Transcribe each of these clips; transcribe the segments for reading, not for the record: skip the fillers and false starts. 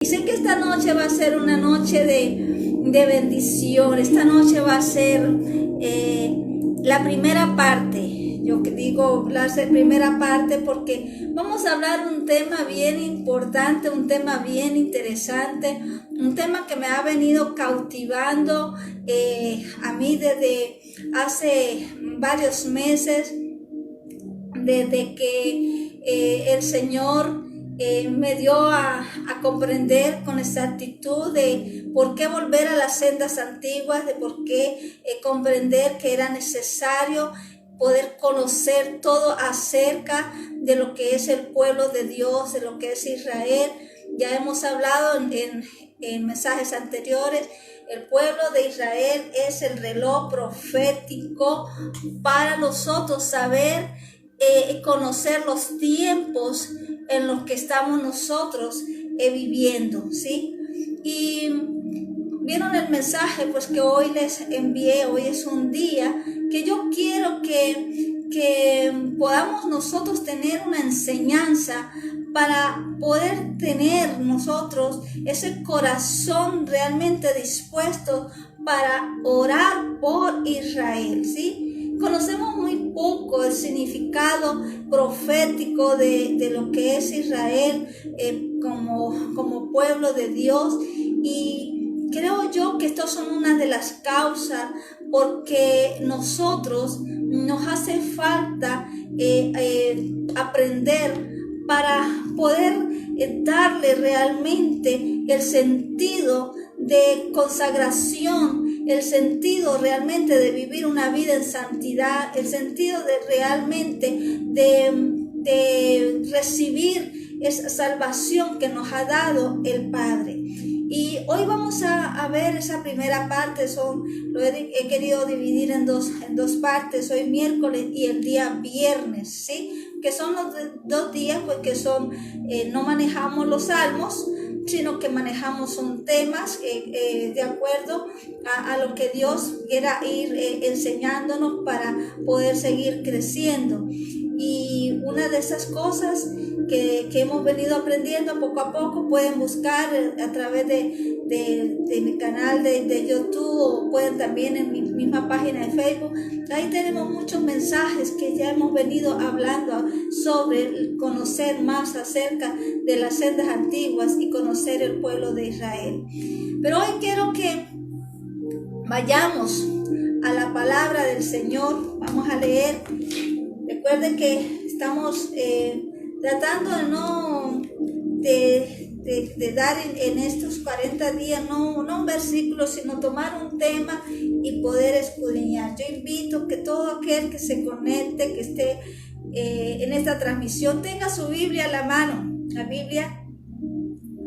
Y sé que esta noche va a ser una noche de bendición. Esta noche va a ser la primera parte. Yo digo la primera parte porque vamos a hablar un tema bien importante, un tema bien interesante, un tema que me ha venido cautivando a mí desde hace varios meses, desde que el Señor me dio a comprender con exactitud de por qué volver a las sendas antiguas, de por qué comprender que era necesario poder conocer todo acerca de lo que es el pueblo de Dios, de lo que es Israel. Ya hemos hablado en mensajes anteriores. El pueblo de Israel es el reloj profético para nosotros saber conocer los tiempos en los que estamos nosotros viviendo, ¿sí? Y vieron el mensaje pues que hoy les envié. Hoy es un día que yo quiero que podamos nosotros tener una enseñanza para poder tener nosotros ese corazón realmente dispuesto para orar por Israel, ¿sí? Conocemos muy poco el significado profético de lo que es Israel como pueblo de Dios, y creo yo que estas son una de las causas porque nosotros nos hace falta aprender para poder darle realmente el sentido de consagración, el sentido realmente de vivir una vida en santidad, el sentido de realmente de recibir esa salvación que nos ha dado el Padre. Y hoy vamos a ver esa primera parte. Lo he querido dividir en dos partes, hoy miércoles y el día viernes, ¿sí? Que son los dos días pues que son, no manejamos los salmos, sino que manejamos son temas de acuerdo a lo que Dios quiera ir enseñándonos para poder seguir creciendo. Y una de esas cosas que hemos venido aprendiendo poco a poco, pueden buscar a través de mi canal de YouTube, o pueden también en mi misma página de Facebook. Ahí tenemos muchos mensajes que ya hemos venido hablando sobre conocer más acerca de las sendas antiguas y conocer el pueblo de Israel. Pero hoy quiero que vayamos a la palabra del Señor. Vamos a leer. Recuerden que estamos tratando de dar en estos 40 días no un versículo, sino tomar un tema y poder escudriñar. Yo invito que todo aquel que se conecte, que esté en esta transmisión, tenga su Biblia a la mano. La Biblia,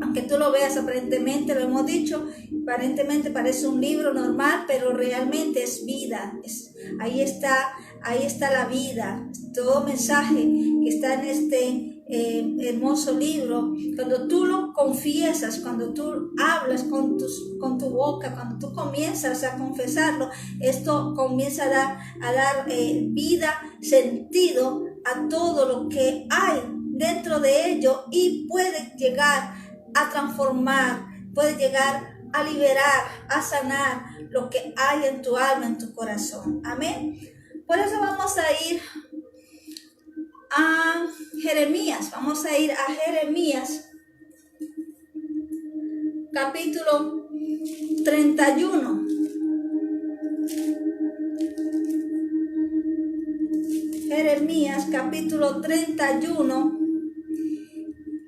aunque tú lo veas aparentemente, lo hemos dicho, aparentemente parece un libro normal, pero realmente es vida. Ahí está la vida. Todo mensaje que está en este hermoso libro, cuando tú lo confiesas, cuando tú hablas con tu boca, cuando tú comienzas a confesarlo, esto comienza a dar vida, sentido a todo lo que hay dentro de ello, y puede llegar a transformar, puede llegar a liberar, a sanar lo que hay en tu alma, en tu corazón. Amén. Por eso vamos a ir a Jeremías. Vamos a ir a Jeremías, capítulo 31. Jeremías, capítulo 31.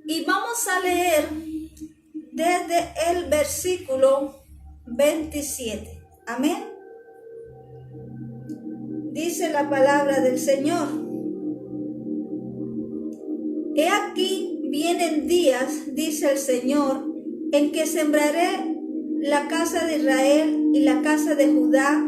Y vamos a leer desde el versículo 27. Amén. Dice la palabra del Señor: He aquí vienen días, dice el Señor, en que sembraré la casa de Israel y la casa de Judá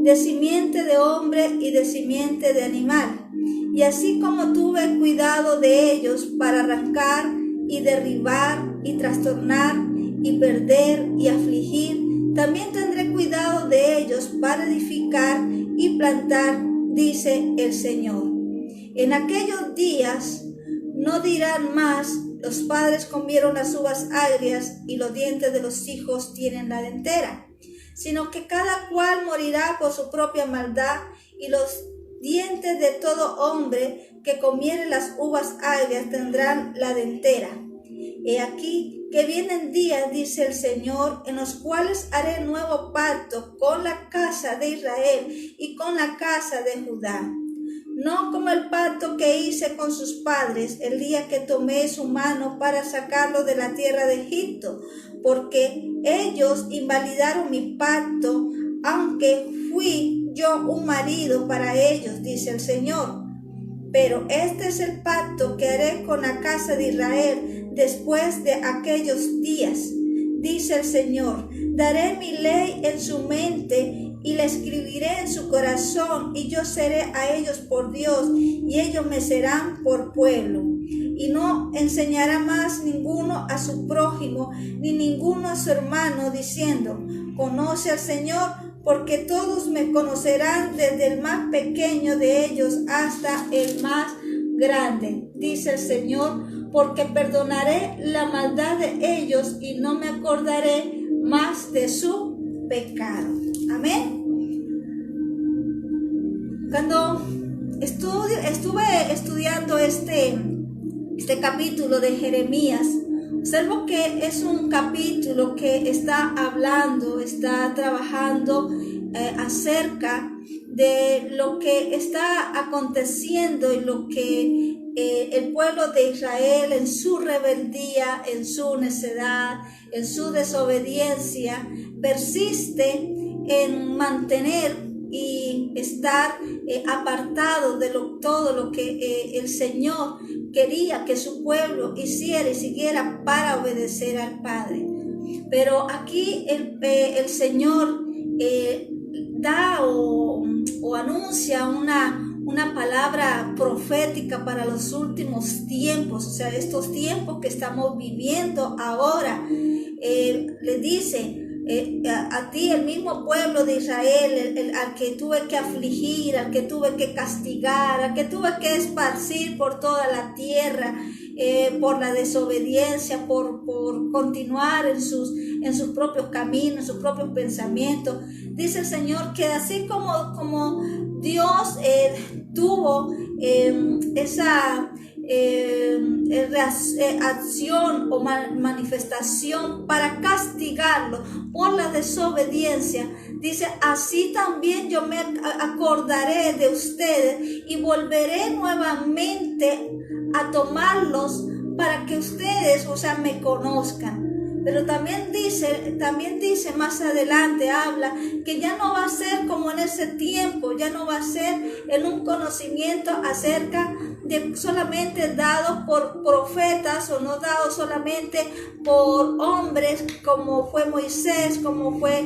de simiente de hombre y de simiente de animal. Y así como tuve cuidado de ellos para arrancar y derribar y trastornar y perder y afligir, también tendré cuidado de ellos para edificar y plantar, dice el Señor. En aquellos días no dirán más: los padres comieron las uvas agrias y los dientes de los hijos tienen la dentera, sino que cada cual morirá por su propia maldad, y los dientes de todo hombre que comiere las uvas agrias tendrán la dentera. He aquí que vienen días, dice el Señor, en los cuales haré nuevo pacto con la casa de Israel y con la casa de Judá. No como el pacto que hice con sus padres el día que tomé su mano para sacarlo de la tierra de Egipto, porque ellos invalidaron mi pacto, aunque fui yo un marido para ellos, dice el Señor. Pero este es el pacto que haré con la casa de Israel después de aquellos días, dice el Señor. Daré mi ley en su mente y la escribiré en su corazón, y yo seré a ellos por Dios, y ellos me serán por pueblo. Y no enseñará más ninguno a su prójimo, ni ninguno a su hermano, diciendo: conoce al Señor, porque todos me conocerán, desde el más pequeño de ellos hasta el más grande, dice el Señor, porque perdonaré la maldad de ellos y no me acordaré más de su pecado. Amén. Cuando estuve estudiando este capítulo de Jeremías, observo que es un capítulo que está trabajando acerca de lo que está aconteciendo y lo que el pueblo de Israel, en su rebeldía, en su necedad, en su desobediencia, persiste en mantener y estar apartado de todo lo que el Señor quería que su pueblo hiciera y siguiera para obedecer al Padre. Pero aquí el Señor da o anuncia una palabra profética para los últimos tiempos, o sea, estos tiempos que estamos viviendo ahora. Le dice: a ti, el mismo pueblo de Israel, al que tuve que afligir, al que tuve que castigar, al que tuve que esparcir por toda la tierra, por la desobediencia, por continuar en sus propios caminos, en sus propios pensamientos. Dice el Señor que así como Dios tuvo esa acción o manifestación para castigarlo por la desobediencia, dice: así también yo me acordaré de ustedes y volveré nuevamente a tomarlos para que ustedes, o sea, me conozcan. Pero también dice más adelante, habla que ya no va a ser como en ese tiempo, ya no va a ser en un conocimiento acerca de solamente dado por profetas, o no dado solamente por hombres como fue Moisés, como fue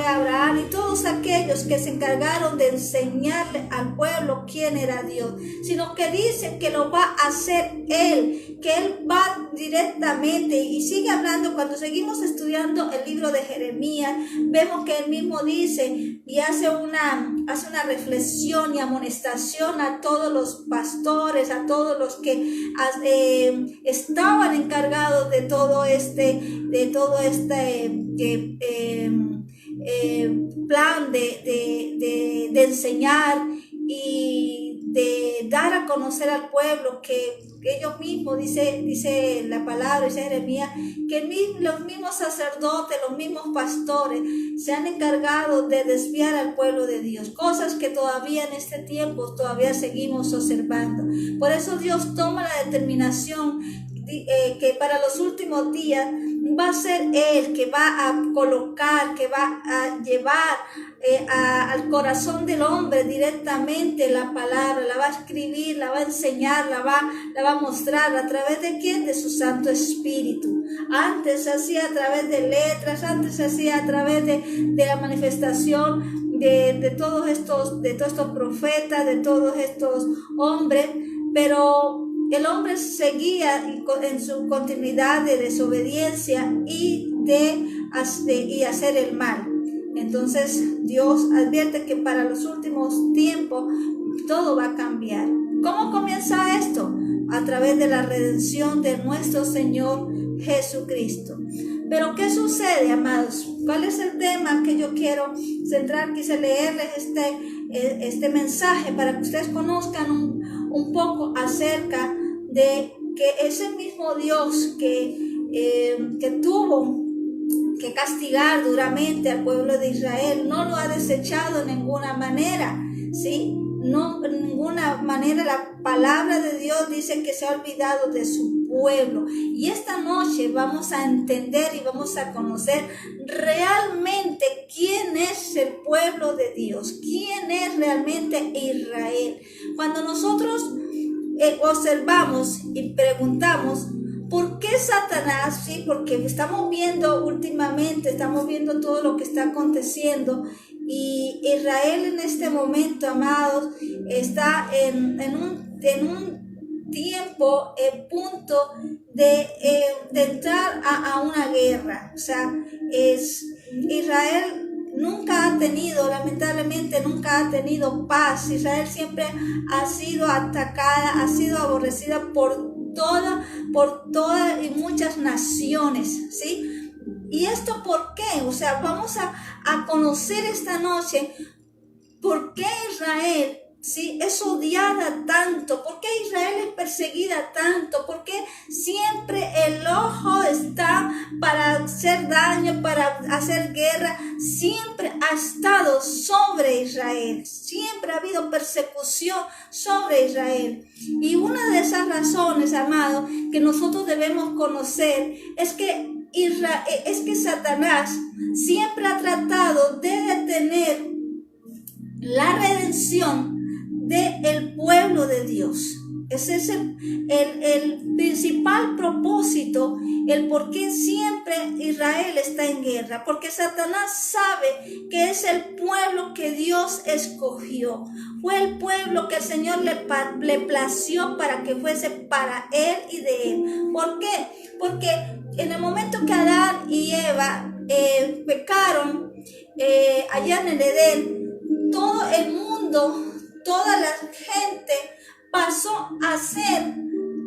Abraham y todos aquellos que se encargaron de enseñarle al pueblo quién era Dios, sino que dice que lo va a hacer Él, que Él va directamente. Y sigue hablando. Cuando seguimos estudiando el libro de Jeremías, vemos que Él mismo dice y hace una reflexión y amonestación a todos los pastores, a todos los que estaban encargados de todo este plan de enseñar y de dar a conocer al pueblo, que ellos mismos, dice la palabra, dice Jeremías, que los mismos sacerdotes, los mismos pastores se han encargado de desviar al pueblo de Dios, cosas que todavía en este tiempo todavía seguimos observando. Por eso Dios toma la determinación que para los últimos días va a ser Él que va a colocar, que va a llevar al corazón del hombre directamente la palabra, la va a escribir, la va a enseñar, la va a mostrar. ¿A través de quién? De su Santo Espíritu. Antes se hacía a través de letras, antes se hacía a través de la manifestación de todos estos profetas, de todos estos hombres, pero el hombre seguía en su continuidad de desobediencia y hacer el mal. Entonces Dios advierte que para los últimos tiempos todo va a cambiar. ¿Cómo comienza esto? a través de la redención de nuestro Señor Jesucristo. Pero ¿qué sucede, amados? ¿Cuál es el tema que yo quiero centrar? Quise leerles este mensaje para que ustedes conozcan un poco acerca de que ese mismo Dios que tuvo que castigar duramente al pueblo de Israel no lo ha desechado de ninguna manera, ¿sí? No, en ninguna manera la palabra de Dios dice que se ha olvidado de su pueblo. Y esta noche vamos a entender y vamos a conocer realmente quién es el pueblo de Dios, quién es realmente Israel. Cuando nosotros observamos y preguntamos, ¿por qué Satanás? Sí, porque estamos viendo últimamente, estamos viendo todo lo que está aconteciendo. Y Israel en este momento, amados, está en un tiempo, en punto de entrar a una guerra. O sea, Israel nunca ha tenido, lamentablemente nunca ha tenido paz. Israel siempre ha sido atacada, ha sido aborrecida por todas y muchas naciones, ¿sí? ¿Y esto por qué? O sea, vamos a conocer esta noche por qué Israel, ¿sí?, es odiada tanto, por qué Israel es perseguida tanto, por qué siempre el ojo está para hacer daño, para hacer guerra, siempre ha estado sobre Israel, siempre ha habido persecución sobre Israel. Y una de esas razones, amados, que nosotros debemos conocer es que Satanás siempre ha tratado de detener la redención del pueblo de Dios. Ese es el principal propósito, el por qué siempre Israel está en guerra, porque Satanás sabe que es el pueblo que Dios escogió, fue el pueblo que el Señor le plació para que fuese para él y de él. ¿Por qué? Porque en el momento que Adán y Eva pecaron allá en el Edén, todo el mundo, toda la gente pasó a ser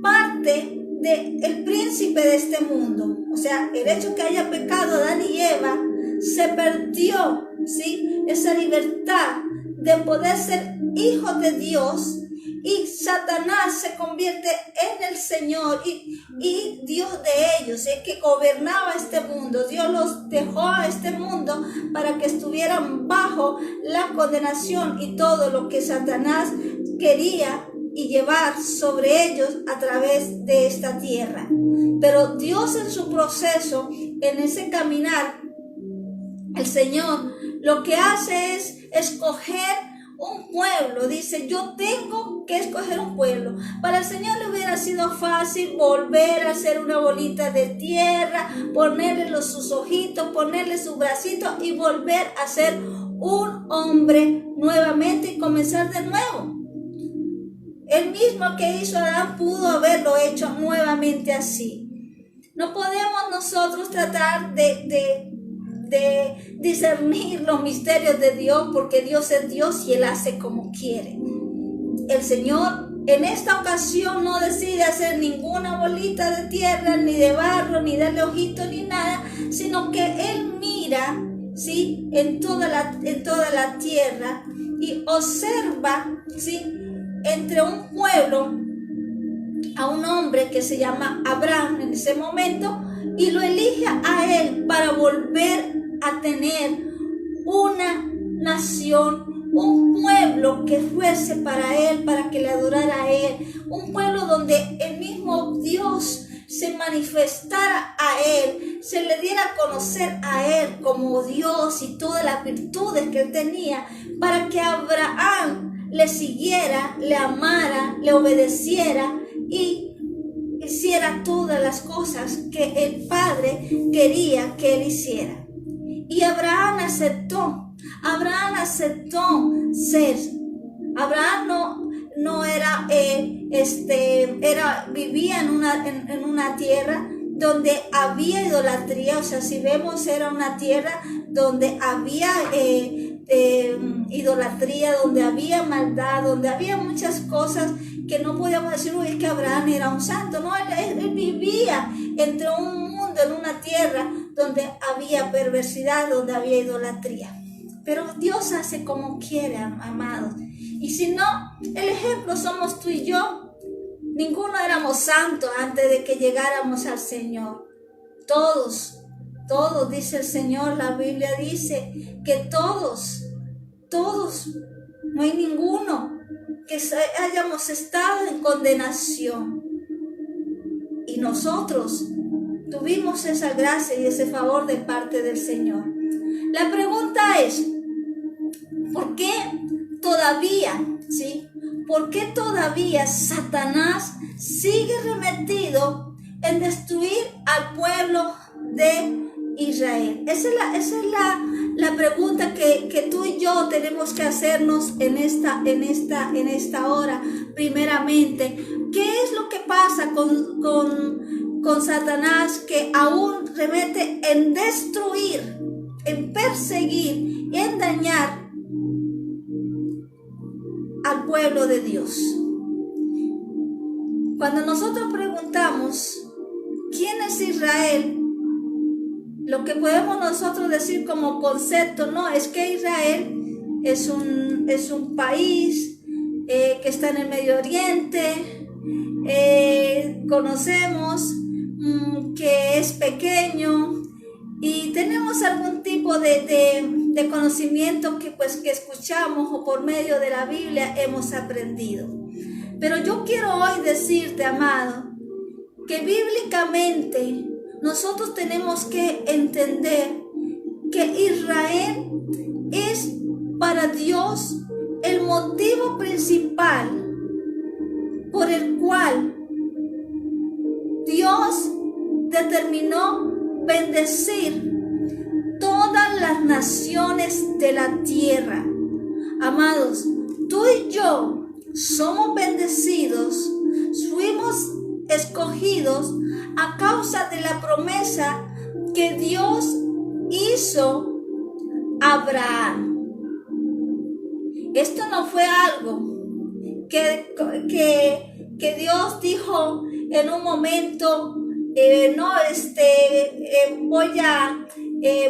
parte del príncipe de este mundo. O sea, el hecho que haya pecado Adán y Eva, se perdió, ¿sí?, esa libertad de poder ser hijos de Dios, y Satanás se convierte en el Señor y Dios de ellos, el que gobernaba este mundo. Dios los dejó a este mundo para que estuvieran bajo la condenación y todo lo que Satanás quería y llevar sobre ellos a través de esta tierra. Pero Dios, en su proceso, en ese caminar, el Señor lo que hace es escoger un pueblo. Dice, yo tengo que escoger un pueblo. Para el Señor le hubiera sido fácil volver a hacer una bolita de tierra, ponerle sus ojitos, ponerle su bracito y volver a ser un hombre nuevamente y comenzar de nuevo. El mismo que hizo Adán pudo haberlo hecho nuevamente así. No podemos nosotros tratar de discernir los misterios de Dios, porque Dios es Dios y Él hace como quiere. El Señor en esta ocasión no decide hacer ninguna bolita de tierra, ni de barro, ni de ojito, ni nada, sino que Él mira, ¿sí?, en toda la tierra y observa, ¿sí?, entre un pueblo a un hombre que se llama Abraham en ese momento, y lo elige a él para volver a tener una nación, un pueblo que fuese para él, para que le adorara a él, un pueblo donde el mismo Dios se manifestara a él, se le diera a conocer a él como Dios y todas las virtudes que él tenía, para que Abraham le siguiera, le amara, le obedeciera y hiciera todas las cosas que el Padre quería que él hiciera. Y Abraham aceptó ser. Abraham no era, vivía en una tierra donde había idolatría. O sea, si vemos, era una tierra donde había idolatría, donde había maldad, donde había muchas cosas que no podíamos decir, uy, es que Abraham era un santo. No, él vivía entre un mundo, en una tierra donde había perversidad, donde había idolatría. Pero Dios hace como quiere, amados. Y si no, el ejemplo somos tú y yo. Ninguno éramos santos antes de que llegáramos al Señor. Todos, dice el Señor, la Biblia dice que todos, no hay ninguno que hayamos estado en condenación. Y nosotros tuvimos esa gracia y ese favor de parte del Señor. La pregunta es, ¿por qué todavía, por qué todavía Satanás sigue remetido en destruir al pueblo de Israel? Esa es la pregunta que tú y yo tenemos que hacernos en esta hora. Primeramente, ¿qué es lo que pasa con Satanás, que aún remete en destruir, en perseguir, en dañar al pueblo de Dios? Cuando nosotros preguntamos ¿quién es Israel?, lo que podemos nosotros decir como concepto, no, es que Israel es un país que está en el Medio Oriente. Conocemos que es pequeño y tenemos algún tipo de conocimiento que escuchamos o por medio de la Biblia hemos aprendido. Pero yo quiero hoy decirte, amado, que bíblicamente nosotros tenemos que entender que Israel es para Dios el motivo principal por el cual Dios determinó bendecir todas las naciones de la tierra. Amados, tú y yo somos bendecidos, fuimos escogidos a causa de la promesa que Dios hizo a Abraham. Esto no fue algo que Dios dijo en un momento,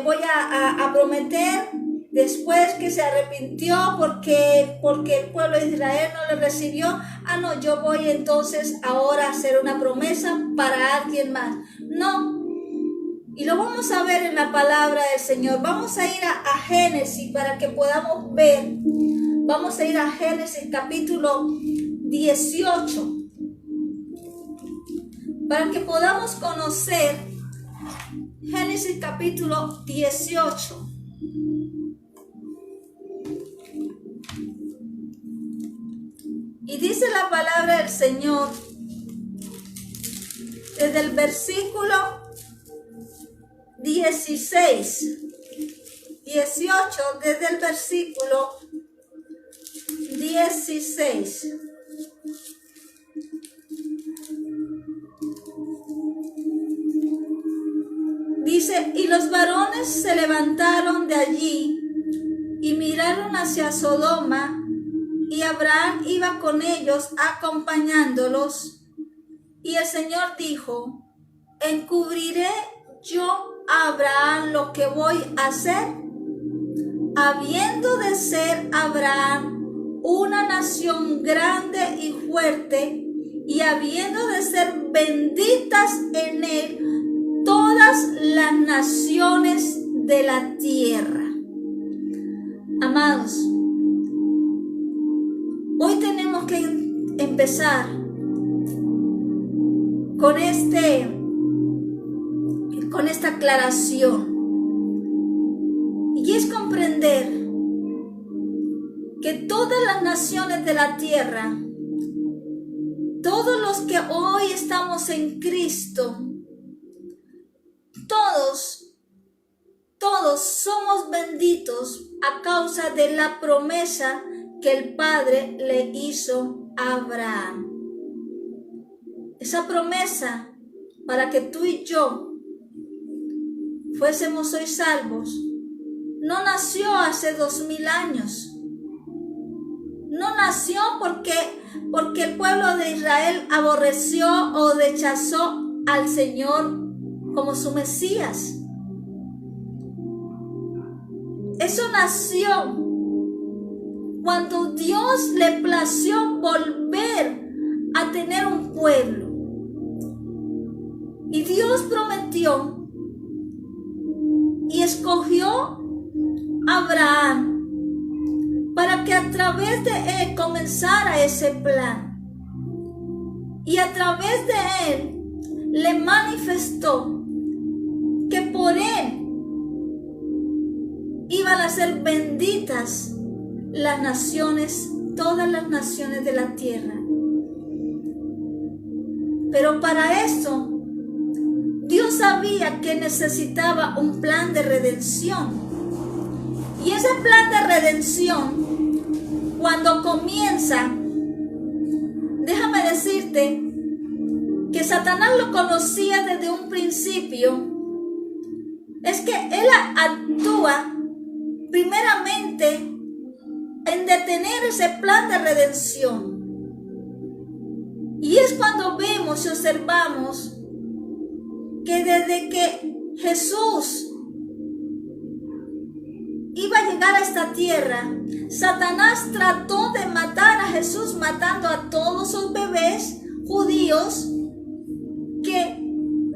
voy a prometer, después que se arrepintió porque el pueblo de Israel no le recibió. No, yo voy entonces ahora a hacer una promesa para alguien más. No. Y lo vamos a ver en la palabra del Señor. Vamos a ir a Génesis para que podamos ver. Vamos a ir a Génesis capítulo 18. Para que podamos conocer Génesis capítulo 18. Y dice la palabra del Señor desde el versículo 18, desde el versículo 16. Dice, y los varones se levantaron de allí y miraron hacia Sodoma, y Abraham iba con ellos acompañándolos. Y el Señor dijo, ¿encubriré yo a Abraham lo que voy a hacer? Habiendo de ser Abraham una nación grande y fuerte, y habiendo de ser benditas en él todas las naciones de la tierra. Amados, hoy tenemos que empezar con esta aclaración, y es comprender que todas las naciones de la tierra, todos los que hoy estamos en Cristo, todos somos benditos a causa de la promesa que el Padre le hizo a Abraham. Esa promesa para que tú y yo fuésemos hoy salvos no nació hace 2000 años. No nació porque porque el pueblo de Israel aborreció o rechazó al Señor como su Mesías. Eso nació cuando Dios le plació volver a tener un pueblo. Y Dios prometió y escogió a Abraham para que a través de él comenzara ese plan. Y a través de él le manifestó que por él iban a ser benditas las naciones, todas las naciones de la tierra. Pero para eso, Dios sabía que necesitaba un plan de redención. Y ese plan de redención, cuando comienza, déjame decirte que Satanás lo conocía desde un principio. Es que él actúa primeramente en detener ese plan de redención. Y es cuando vemos y observamos que desde que Jesús iba a llegar a esta tierra, Satanás trató de matar a Jesús, matando a todos sus bebés judíos que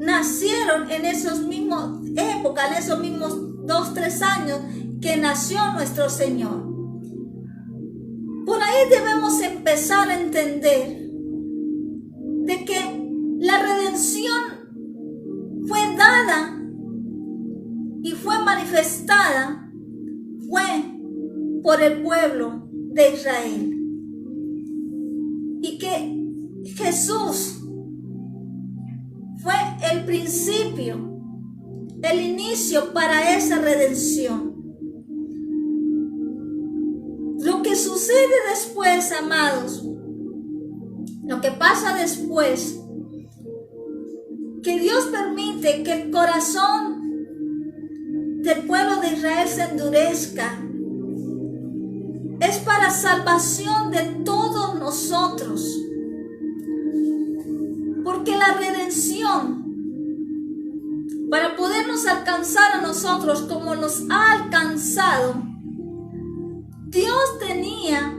nacieron en esos mismos épocas, en esos mismos 2-3 años que nació nuestro Señor. Por ahí debemos empezar a entender de que la redención fue dada y fue manifestada por el pueblo de Israel. Y que Jesús fue el principio, el inicio para esa redención. Lo que sucede después, amados, lo que pasa después, que Dios permite que el corazón del pueblo de Israel se endurezca, es para salvación de todos nosotros. Porque la redención, para podernos alcanzar a nosotros como nos ha alcanzado, Dios tenía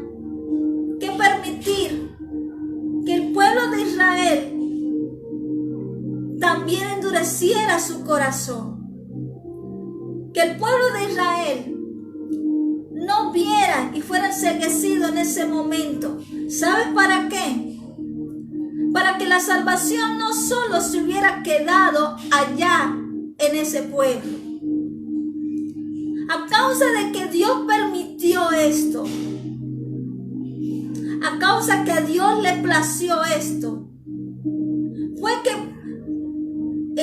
que permitir que el pueblo de Israel también endureciera su corazón. Que el pueblo de Israel no viera y fuera enceguecido en ese momento. ¿Sabes para qué? Para que la salvación no solo se hubiera quedado allá en ese pueblo. A causa de que Dios permitió esto, a causa que a Dios le plació esto, fue que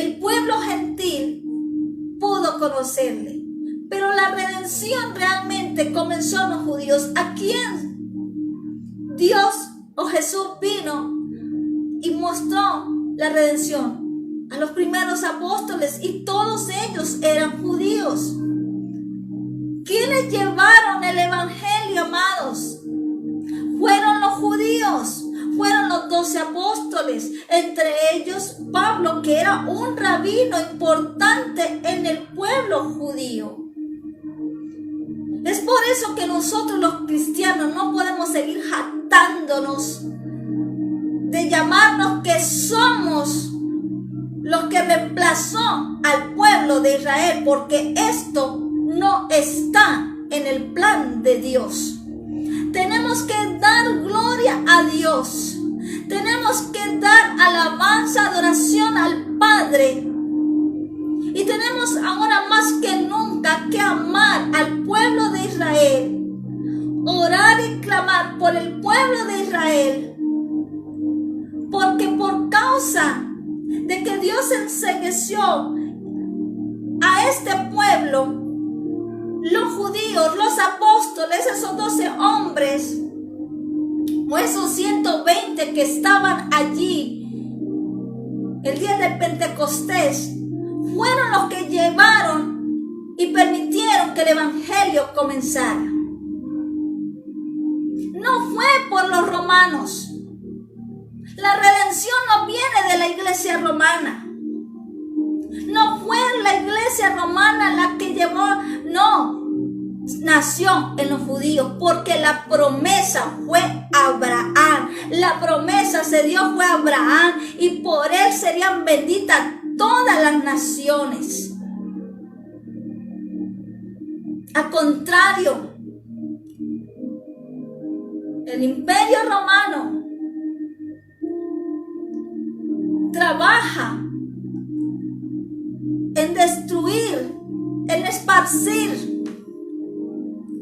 el pueblo gentil pudo conocerle. Pero la redención realmente comenzó en los judíos, a quien Dios o Jesús vino y mostró la redención a los primeros apóstoles, y todos ellos eran judíos. ¿Quiénes llevaron el evangelio, amados? Fueron los judíos, fueron los 12 apóstoles, entre ellos Pablo, que era un rabino importante en el pueblo judío. Es por eso que nosotros los cristianos no podemos seguir jactándonos de llamarnos que somos los que reemplazó al pueblo de Israel, porque esto no está en el plan de Dios. Tenemos que dar gloria a Dios. Tenemos que dar alabanza, adoración al Padre. Y tenemos ahora más que nunca que amar al pueblo de Israel. Orar y clamar por el pueblo de Israel. Porque por causa de que Dios encegueció a este pueblo, los judíos, los apóstoles, esos 12 hombres, o esos 120 que estaban allí el día del Pentecostés, fueron los que llevaron y permitieron que el evangelio comenzara. No fue por los romanos, romana. No fue la iglesia romana la que llevó, no. Nació en los judíos porque la promesa fue Abraham. La promesa se dio fue Abraham y por él serían benditas todas las naciones. Al contrario, el imperio romano trabaja en destruir, en esparcir.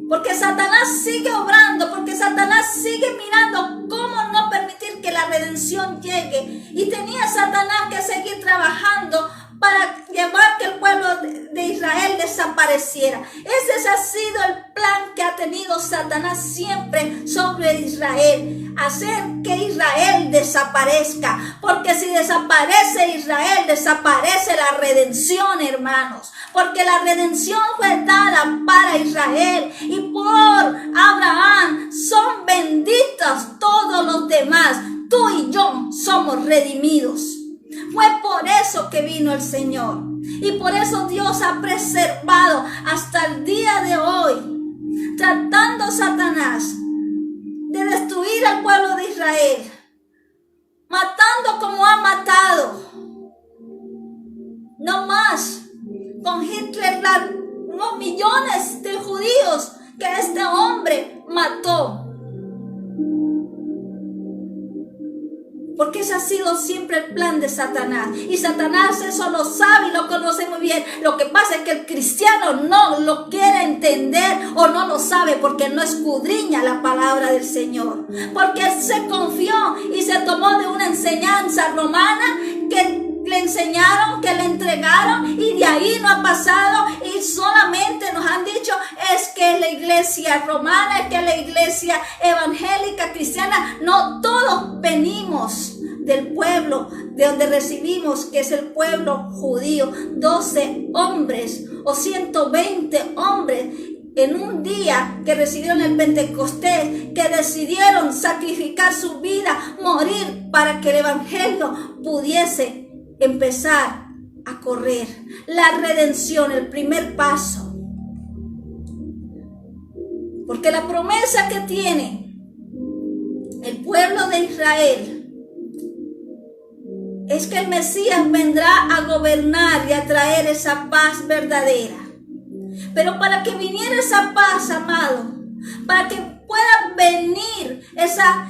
Porque Satanás sigue obrando, porque Satanás sigue mirando cómo no permitir que la redención llegue. Y tenía Satanás que seguir trabajando para llevar que el pueblo de Israel desapareciera. Ese ha sido el plan que ha tenido Satanás siempre sobre Israel. Hacer que Israel desaparezca. Porque si desaparece Israel, desaparece la redención, hermanos. Porque la redención fue dada para Israel. Y por Abraham son benditos todos los demás. Tú y yo somos redimidos. Fue por eso que vino el Señor. Y por eso Dios ha preservado hasta el día de hoy, tratando Satanás de destruir al pueblo de Israel, matando como ha matado. No más con Hitler, los millones de judíos que este hombre mató. Porque ese ha sido siempre el plan de Satanás. Y Satanás eso lo sabe y lo conoce muy bien. Lo que pasa es que el cristiano no lo quiere entender o no lo sabe porque no escudriña la palabra del Señor. Porque él se confió y se tomó de una enseñanza romana que le enseñaron, que le entregaron y de ahí no ha pasado y solamente nos han dicho es que la iglesia romana, es que la iglesia evangélica cristiana. No, todos venimos del pueblo de donde recibimos, que es el pueblo judío. 12 hombres o 120 hombres en un día que recibieron el Pentecostés, que decidieron sacrificar su vida, morir para que el evangelio pudiese empezar a correr. La redención, el primer paso. Porque la promesa que tiene el pueblo de Israel es que el Mesías vendrá a gobernar y a traer esa paz verdadera. Pero para que viniera esa paz, amado, para que pueda venir esa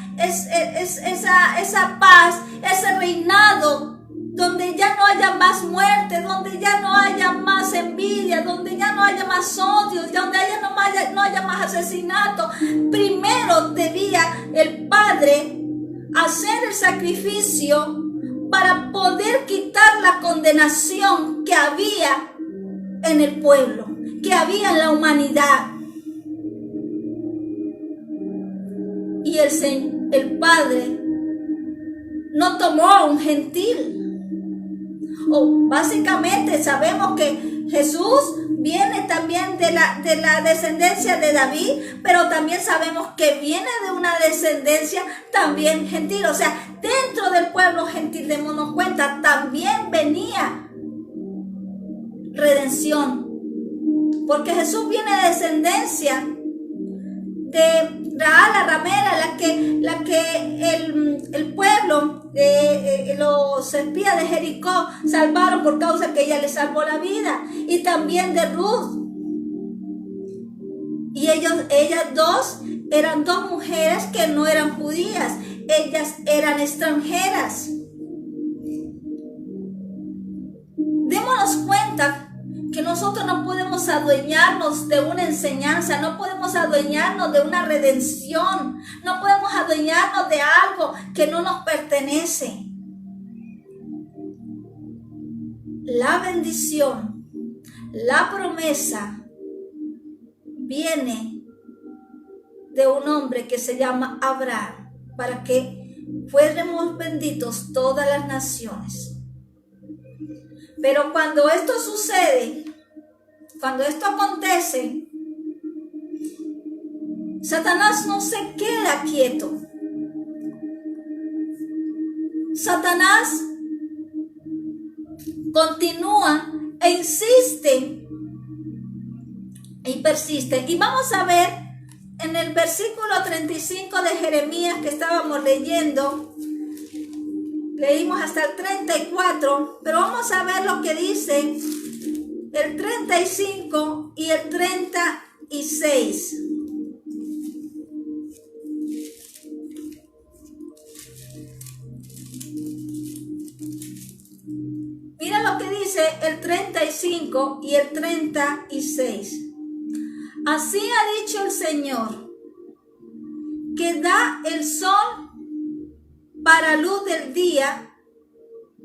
paz, ese reinado, donde ya no haya más muerte, donde ya no haya más envidia, donde ya no haya más odio, donde no haya más asesinato. Primero debía el Padre hacer el sacrificio para poder quitar la condenación que había en el pueblo, que había en la humanidad. Y el Padre no tomó a un gentil. Básicamente sabemos que Jesús viene también de la descendencia de David, pero también sabemos que viene de una descendencia también gentil. O sea, dentro del pueblo gentil, démonos cuenta, también venía redención. Porque Jesús viene de descendencia de Raab la ramera, la que el pueblo de los espías de Jericó salvaron por causa que ella les salvó la vida, y también de Ruth. Y ellas dos eran dos mujeres que no eran judías, ellas eran extranjeras. Démonos cuenta que nosotros no podemos adueñarnos de una enseñanza, no podemos adueñarnos de una redención, no podemos adueñarnos de algo que no nos pertenece. La bendición, la promesa viene de un hombre que se llama Abraham, para que fuéramos benditos todas las naciones. Pero cuando esto sucede, cuando esto acontece, Satanás no se queda quieto. Satanás continúa e insiste y persiste. Y vamos a ver en el versículo 35 de Jeremías que estábamos leyendo, leímos hasta el 34, pero vamos a ver lo que dice el 35 y el 36. Mira lo que dice el 35 y el 36. Así ha dicho el Señor, que da el sol para luz del día,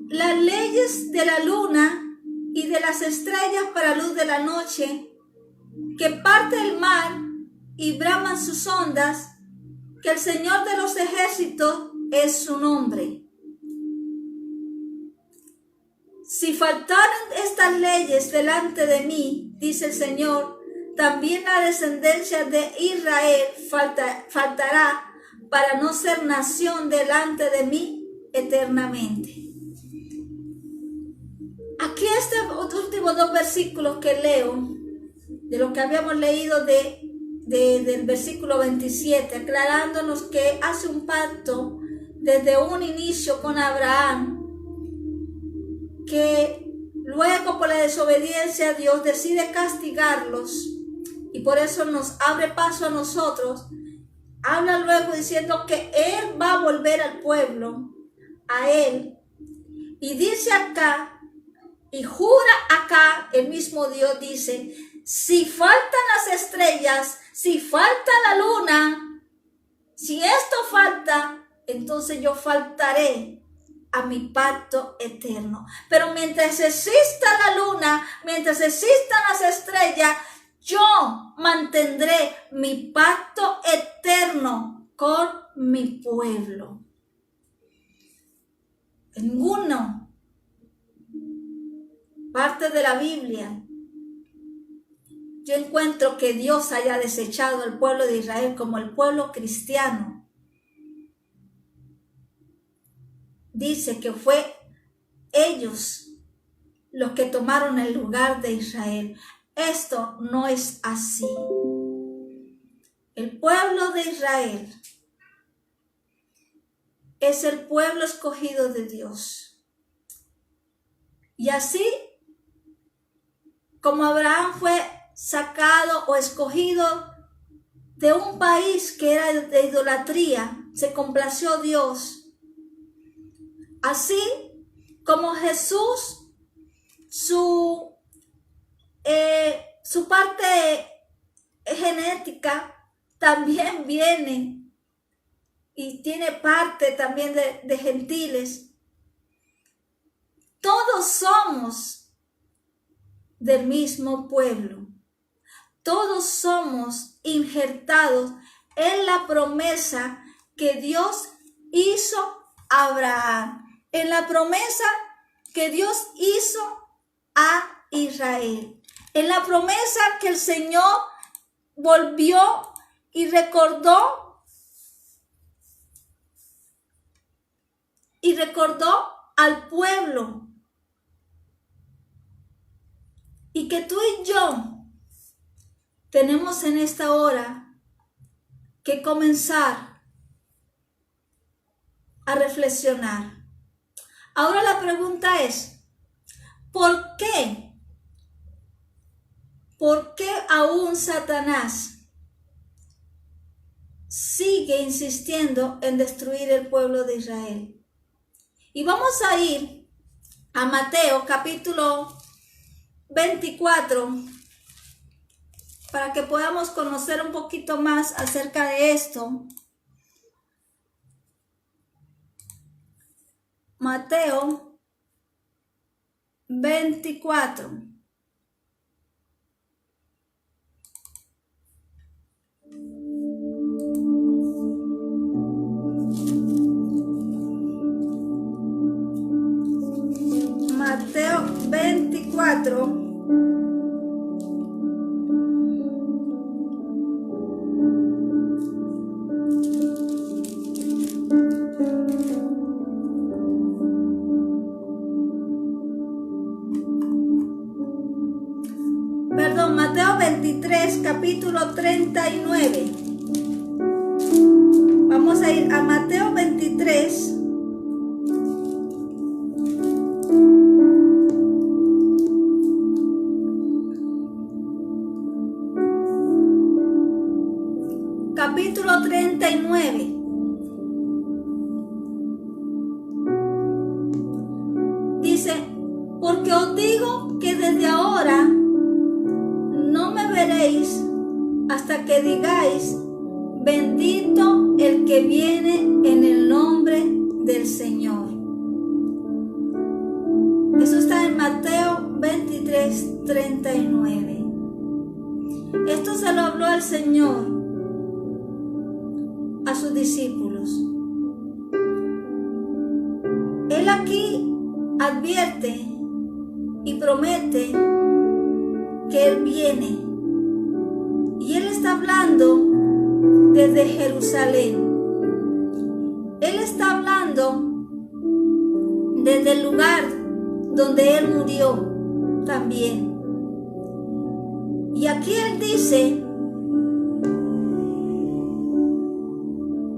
las leyes de la luna y de las estrellas para luz de la noche, que parte el mar y braman sus ondas, que el Señor de los ejércitos es su nombre. Si faltaran estas leyes delante de mí, dice el Señor, también la descendencia de Israel faltará para no ser nación delante de mí eternamente. Aquí estos últimos dos versículos que leo, de lo que habíamos leído del versículo 27, aclarándonos que hace un pacto desde un inicio con Abraham, que luego por la desobediencia Dios decide castigarlos y por eso nos abre paso a nosotros. Habla luego diciendo que Él va a volver al pueblo, a Él, y dice acá, y jura acá, el mismo Dios dice, si faltan las estrellas, si falta la luna, si esto falta, entonces yo faltaré a mi pacto eterno. Pero mientras exista la luna, mientras existan las estrellas, yo mantendré mi pacto eterno con mi pueblo. En ninguna parte de la Biblia yo encuentro que Dios haya desechado al pueblo de Israel como el pueblo cristiano. Dice que fue ellos los que tomaron el lugar de Israel. Esto no es así. El pueblo de Israel es el pueblo escogido de Dios. Y así como Abraham fue sacado o escogido de un país que era de idolatría, se complació Dios. Así como Jesús, su parte genética también viene y tiene parte también de gentiles. Todos somos del mismo pueblo. Todos somos injertados en la promesa que Dios hizo a Abraham, en la promesa que Dios hizo a Israel, en la promesa que el Señor volvió y recordó al pueblo, y que tú y yo tenemos en esta hora que comenzar a reflexionar. Ahora la pregunta es, ¿por qué? ¿Por qué aún Satanás sigue insistiendo en destruir el pueblo de Israel? Y vamos a ir a Mateo capítulo 24 para que podamos conocer un poquito más acerca de esto. Mateo 24. Mateo 24. Mateo 23, capítulo 39. Vamos a ir a Mateo 23. Capítulo 39. Dice, porque os digo que desde ahora no me veréis hasta que digáis, bendito el que viene en el nombre del Señor. Eso está en Mateo 23, 39. Esto se lo habló al Señor a sus discípulos. Él aquí advierte y promete que Él viene. Y Él está hablando desde Jerusalén. Él está hablando desde el lugar donde Él murió también. Y aquí Él dice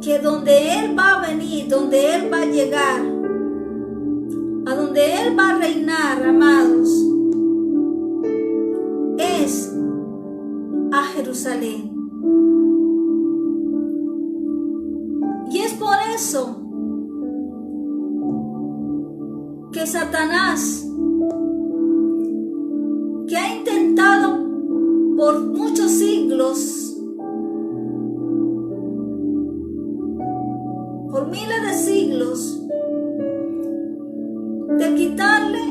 que donde Él va a venir, donde Él va a llegar, a donde Él va a reinar, amados, es a Jerusalén. Y es por eso que Satanás, que ha intentado por muchos siglos, por miles de siglos, de quitarle,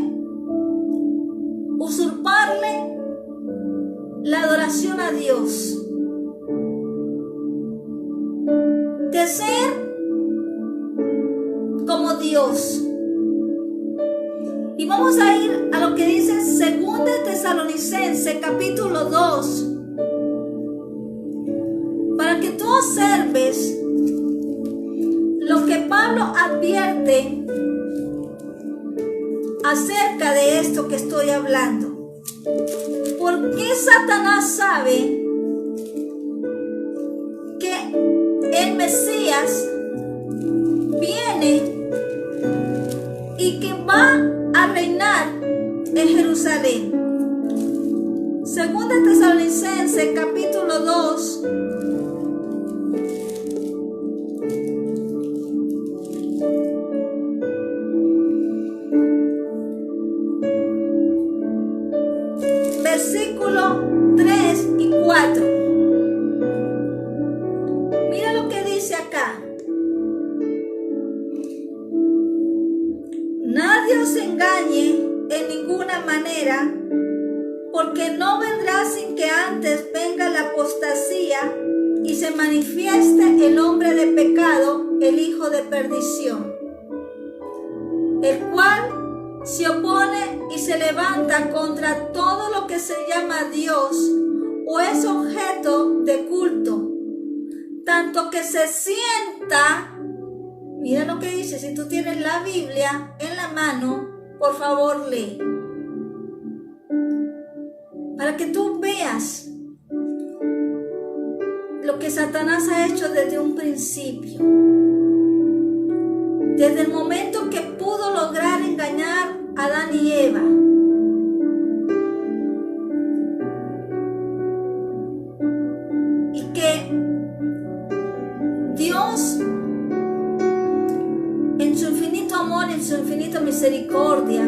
usurparle la adoración a Dios, de ser como Dios. Y vamos a ir a lo que dice 2 Tesalonicenses capítulo 2, para que tú observes lo que Pablo advierte acerca de esto que estoy hablando. ¿Por qué Satanás sabe que el Mesías viene y que va a reinar en Jerusalén? 2 Tesalonicenses capítulo 2, versículo 3 y 4. Mira lo que dice acá. Nadie os engañe en ninguna manera, porque no vendrá sin que antes venga la apostasía y se manifieste el hombre de pecado, el hijo de perdición, el cual se opone y se levanta contra todo lo que se llama Dios o es objeto de culto, tanto que se sienta. Mira lo que dice. Si tú tienes la Biblia en la mano, por favor lee, para que tú veas lo que Satanás ha hecho desde un principio, desde el momento que pudo lograr engañar a Adán y Eva. Y que Dios, en su infinito amor, en su infinita misericordia,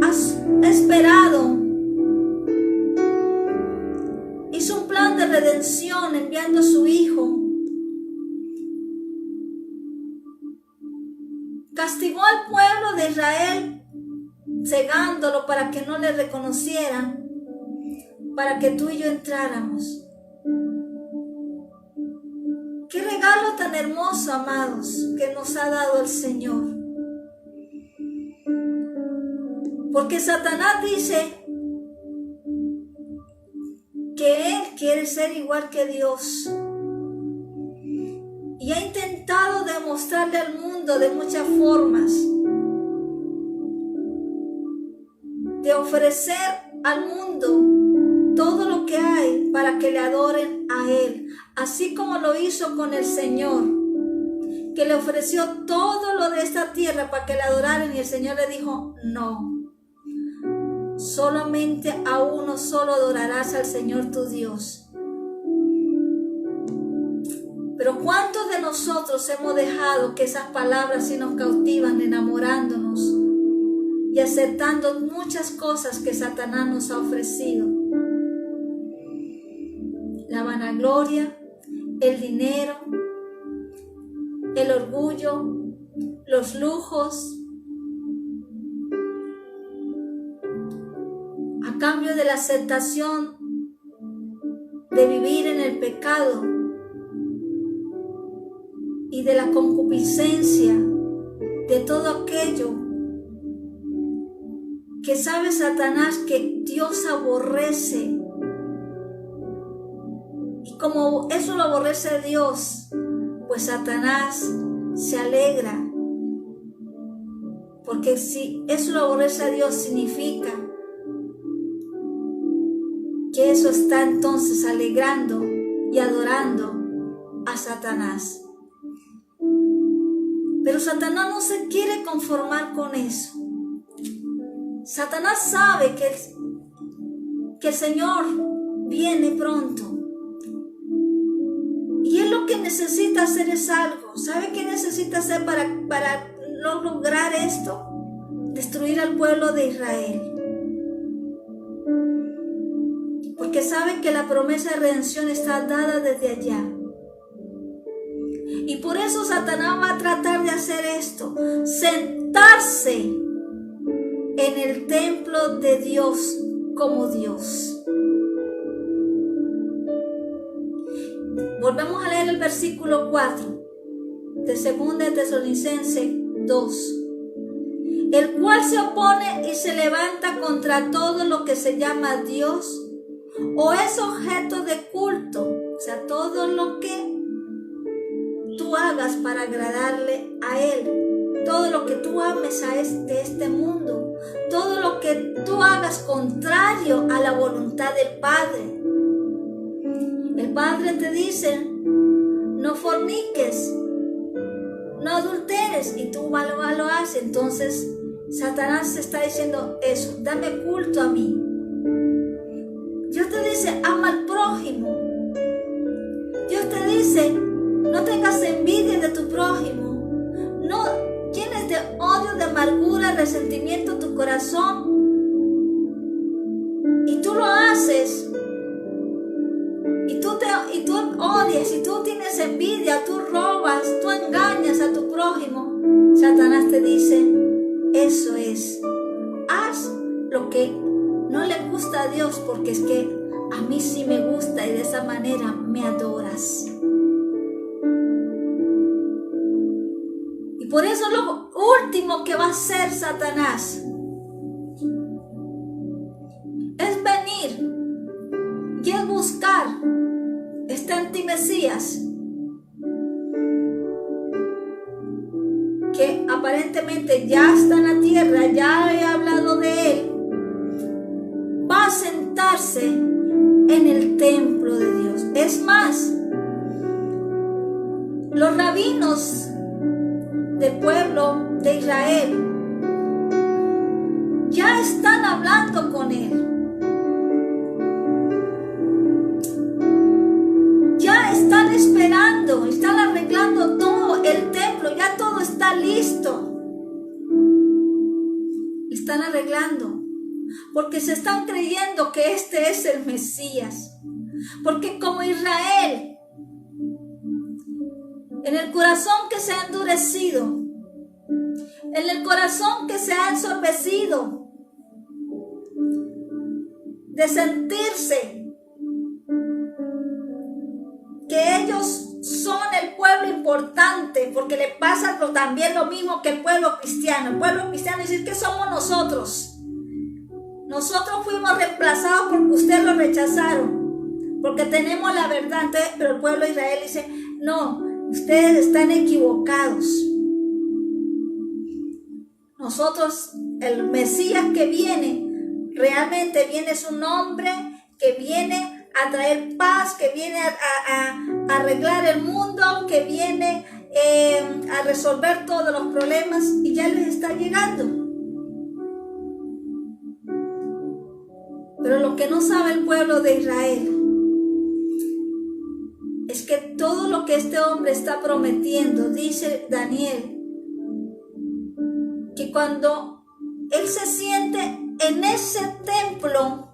ha esperado, hizo un plan de redención enviando a su Hijo, castigó al pueblo de Israel cegándolo para que no le reconocieran, para que tú y yo entráramos. Qué regalo tan hermoso, amados, que nos ha dado el Señor. Porque Satanás dice que Él quiere ser igual que Dios. Y ha intentado demostrarle al mundo de muchas formas, de ofrecer al mundo todo lo que hay para que le adoren a Él, así como lo hizo con el Señor, que le ofreció todo lo de esta tierra para que le adoraran, y el Señor le dijo: no, solamente a uno solo adorarás al Señor tu Dios. Pero ¿cuántos de nosotros hemos dejado que esas palabras sí nos cautivan, enamorándonos y aceptando muchas cosas que Satanás nos ha ofrecido? La vanagloria, el dinero, el orgullo, los lujos, a cambio de la aceptación de vivir en el pecado y de la concupiscencia, de todo aquello que sabe Satanás que Dios aborrece. Y como eso lo aborrece Dios, pues Satanás se alegra. Porque si eso lo aborrece a Dios, significa que eso está entonces alegrando y adorando a Satanás. Pero Satanás no se quiere conformar con eso. Satanás sabe que el Señor viene pronto. Y él lo que necesita hacer es algo. ¿Sabe qué necesita hacer para no lograr esto? Destruir al pueblo de Israel. Porque sabe que la promesa de redención está dada desde allá. Y por eso Satanás va a tratar de hacer esto: sentarse en el templo de Dios como Dios. Volvemos a leer el versículo 4 de 2 de Tesalonicenses 2. El cual se opone y se levanta contra todo lo que se llama Dios o es objeto de culto. O sea, todo lo que tú hagas para agradarle a Él, todo lo que tú ames a este mundo, todo lo que tú hagas contrario a la voluntad del Padre. El Padre te dice: no forniques, no adulteres, y tú lo haces. Entonces Satanás te está diciendo eso: dame culto a mí. Dios te dice: ama al prójimo. Dios te dice: no tengas envidia de tu prójimo. No llenes de odio, de amargura, resentimiento tu corazón. Y tú lo haces. Y tú odias, y tú tienes envidia, tú robas, tú engañas a tu prójimo. Satanás te dice: eso es. Haz lo que no le gusta a Dios, porque es que a mí sí me gusta y de esa manera me adoras. Y por eso lo último que va a hacer Satanás es venir y es buscar este antimesías que aparentemente ya está en la tierra, ya he hablado de él. Va a sentarse en el templo de Dios. Es más, los rabinos del pueblo de Israel ya están hablando con él. Ya están esperando, están arreglando todo el templo, ya todo está listo. Están arreglando, porque se están creyendo que este es el Mesías. Porque como Israel, en el corazón que se ha endurecido, en el corazón que se ha ensorbecido de sentirse que ellos son el pueblo importante, porque le pasa también lo mismo que el pueblo cristiano. El pueblo cristiano dice: que somos nosotros. Nosotros fuimos reemplazados porque ustedes lo rechazaron, porque tenemos la verdad. Entonces, pero el pueblo de Israel dice: no, ustedes están equivocados. Nosotros, el Mesías que viene, realmente viene es un hombre que viene a traer paz, que viene a arreglar el mundo, que viene a resolver todos los problemas, y ya les está llegando. Pero lo que no sabe el pueblo de Israel es que todo lo que este hombre está prometiendo, dice Daniel, que cuando él se siente en ese templo,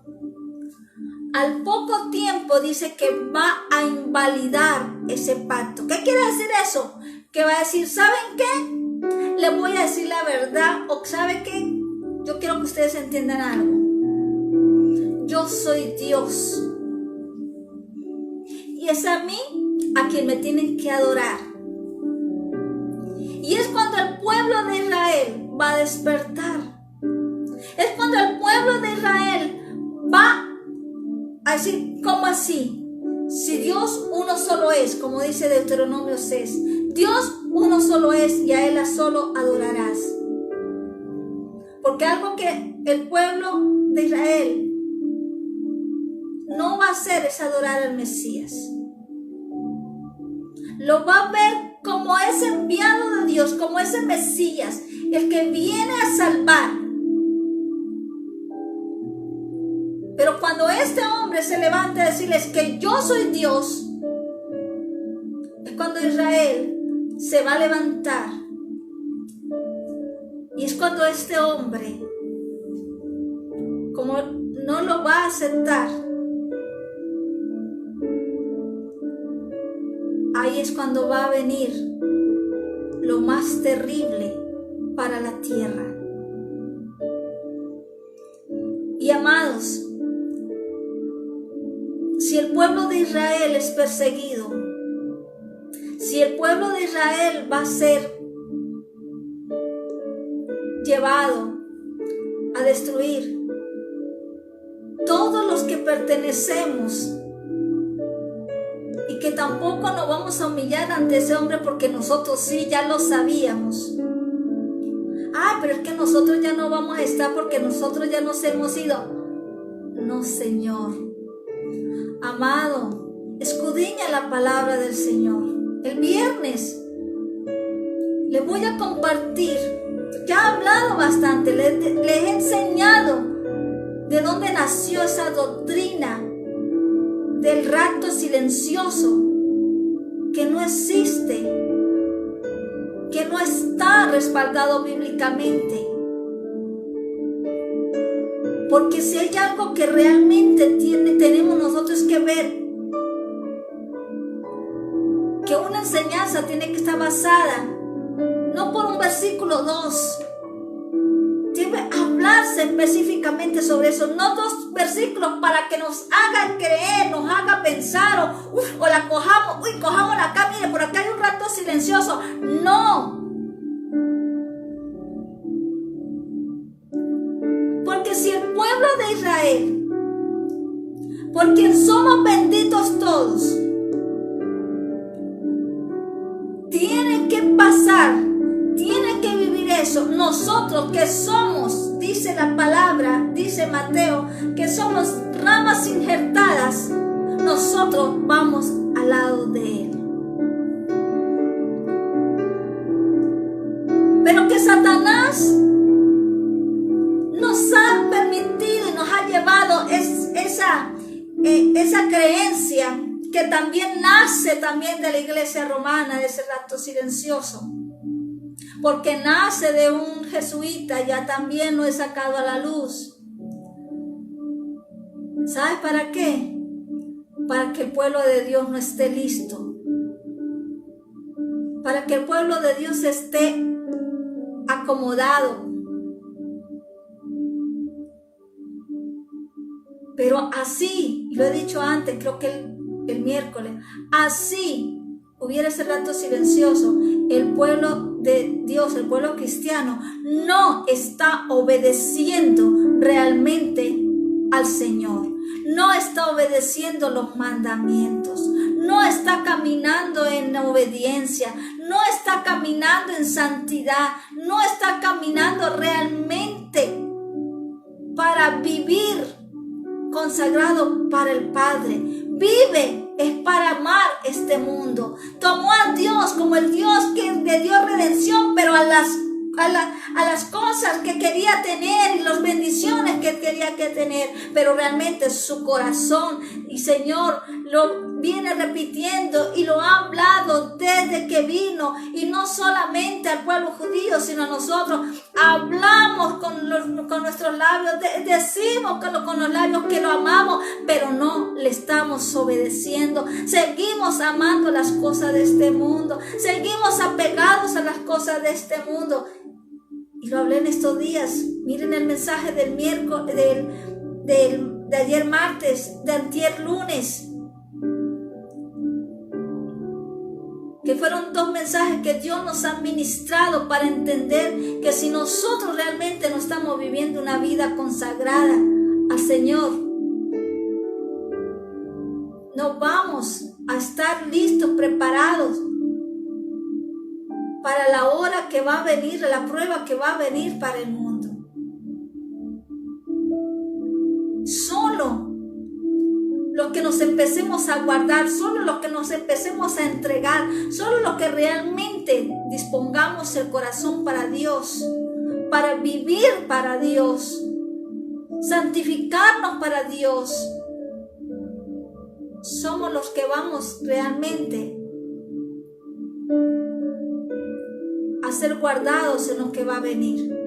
al poco tiempo dice que va a invalidar ese pacto. ¿Qué quiere decir eso? Que va a decir, ¿saben qué? Le voy a decir la verdad, o ¿sabe qué? Yo quiero que ustedes entiendan algo. Yo soy Dios. Y es a mí a quien me tienen que adorar. Y es cuando el pueblo de Israel va a despertar. Es cuando el pueblo de Israel va a decir, ¿cómo así? Si Dios uno solo es, como dice Deuteronomio 6, Dios uno solo es y a Él a solo adorarás. Porque algo que el pueblo de Israel no va a hacer es adorar al Mesías. Lo va a ver como ese enviado de Dios, como ese Mesías, el que viene a salvar. Pero cuando este hombre se levanta a decirles que yo soy Dios, es cuando Israel se va a levantar. Y es cuando este hombre, como no lo va a aceptar, ahí es cuando va a venir lo más terrible para la tierra. Y amados, si el pueblo de Israel es perseguido, si el pueblo de Israel va a ser llevado a destruir, todos los que pertenecemos, y que tampoco nos vamos a humillar ante ese hombre porque nosotros sí ya lo sabíamos. Pero es que nosotros ya no vamos a estar porque nosotros ya nos hemos ido. No, Señor. Amado, escudriña la palabra del Señor. El viernes le voy a compartir, ya he hablado bastante, le he enseñado de dónde nació esa doctrina del rapto silencioso, que no existe, que no está respaldado bíblicamente. Porque si hay algo que realmente tenemos nosotros que ver, que una enseñanza tiene que estar basada no por un versículo 2, debe hablarse específicamente sobre eso, no 2 versículos para que nos hagan creer, nos haga pensar o la cojámosla acá, mire, por acá hay un rato silencioso. No. Porque si el pueblo de Israel, por quien somos benditos todos, tiene que pasar, tiene que vivir eso. Nosotros que somos, dice la palabra, dice Mateo, que somos ramas injertadas, nosotros vamos al lado de Él. Pero que Satanás nos ha permitido y nos ha llevado esa creencia que también nace también de la iglesia romana, de ese rapto silencioso. Porque nace de un jesuita, ya también lo he sacado a la luz. ¿Sabes para qué? Para que el pueblo de Dios no esté listo. Para que el pueblo de Dios esté acomodado. Pero así, lo he dicho antes, creo que el miércoles, así hubiera ese rato silencioso, el pueblo de Dios, el pueblo cristiano, no está obedeciendo realmente al Señor, no está obedeciendo los mandamientos, no está caminando en obediencia, no está caminando en santidad, no está caminando realmente para vivir consagrado para el Padre. Vive es para amar este mundo. Tomó a Dios como el Dios que le dio redención, pero a las cosas que quería tener y las bendiciones que quería tener, pero realmente su corazón, y Señor lo viene repitiendo y lo ha hablado desde que vino, y no solamente al pueblo judío, sino a nosotros. Hablamos con nuestros labios, decimos con los labios que lo amamos, pero no le estamos obedeciendo. Seguimos amando las cosas de este mundo, seguimos apegados a las cosas de este mundo. Y lo hablé en estos días. Miren el mensaje del miércoles, de ayer martes, de antier lunes, que fueron 2 mensajes que Dios nos ha ministrado para entender que si nosotros realmente no estamos viviendo una vida consagrada al Señor, no vamos a estar listos, preparados para la hora que va a venir, la prueba que va a venir para el mundo. Solo los que nos empecemos a guardar, solo los que nos empecemos a entregar, solo los que realmente dispongamos el corazón para Dios, para vivir para Dios, santificarnos para Dios, somos los que vamos realmente a ser guardados en lo que va a venir.